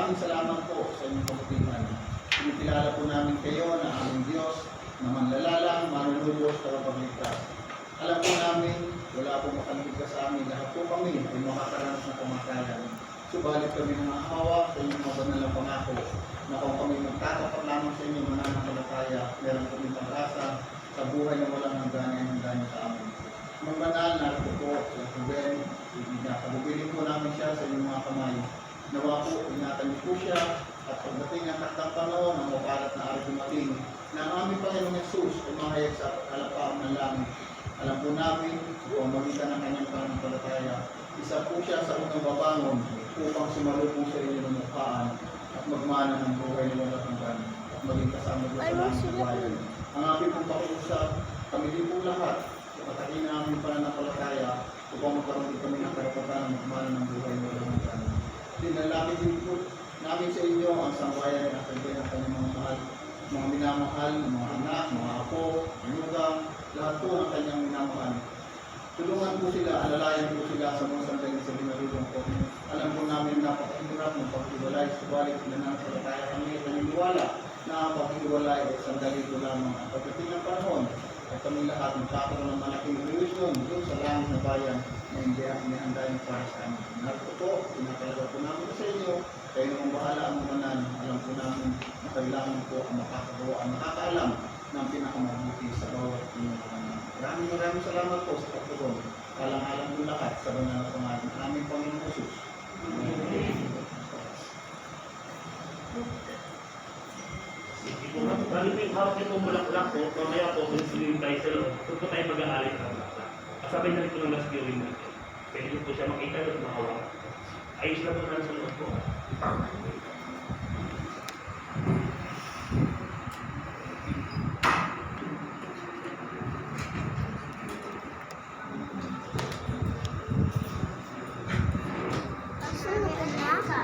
Maraming salamat po sa inyong kabutihan. Kinikilala po namin kayo na aming Diyos na manlalalang, manunubos, tagapagligtas. Alam po namin, wala po makaligtas sa amin. Lahat po kami ay makakaranas ng kamatayan. Subalit kami nangahawa sa inyong mga banal na pangako na kung kami magtatapat lamang sa inyong mananampalataya, meron kami pag-asa sa buhay na walang hangganan sa amin. Mga banal, narito po sa Ruben, pagbubilin po namin siya sa inyong mga kamay. Nawa po, ingatan niyo po siya at pagdating ng taktang panahon ng mapalat na araw dumating na ang aming Panginoong Yesus ay mahayag sa kalapaan ng langit. Alam po namin, kung magitan ng kanyang pananampalataya, isa po siya sa unang babangon upang sumalubong sa inyo ng mukhaan at magmana ng buhay na walang hanggan at maging kasama doon sa langit bayan. Ang aming pong pakiusap, kami din po lahat sa patakin ng aming pananampalataya upang magkaroon din kami ng karapatan ng magmana ng buhay na walang hanggan. Dinalangin din po namin sa inyo ang sambayan na kanya ng kanyang mga mahal, mga minamahal, mga anak, mga apo, manugang, lahat po ng kanyang minamahal. Tulungan po sila, alalayan po sila sa mga sandali sa binarulong po. Alam po namin napakahirap ng paghiwalay, subalit nananampalataya kami at naniniwala na ang paghiwalay ay sandali ko lamang. At pagdating ng panahon, ay kami lahat magkakaroon ng malaking relasyon doon sa langit na bayan na hindi inihandayan para sa amin. Narito po, pinapalaga po namin sa inyo, kayo naman bahala ang umanan. Alam po namin na kailangan po ang makakagawa, ang nakakaalam ng pinakamabuti sa bawat inyong umanan. Maraming salamat po sa pagtugon. Alang-alang po lahat sa banal na pangalan ng aming Panginoong Yesus. Bali po yung hawak niyo po mulak-lak po, mamaya po kung silihin tayo sa loob, doon po tayo mag-aalit ng mulak-lak. Kasabay na rin po ng last viewing natin. Pwede po siya makita at mahawak. Ayos lang po na sa loob po.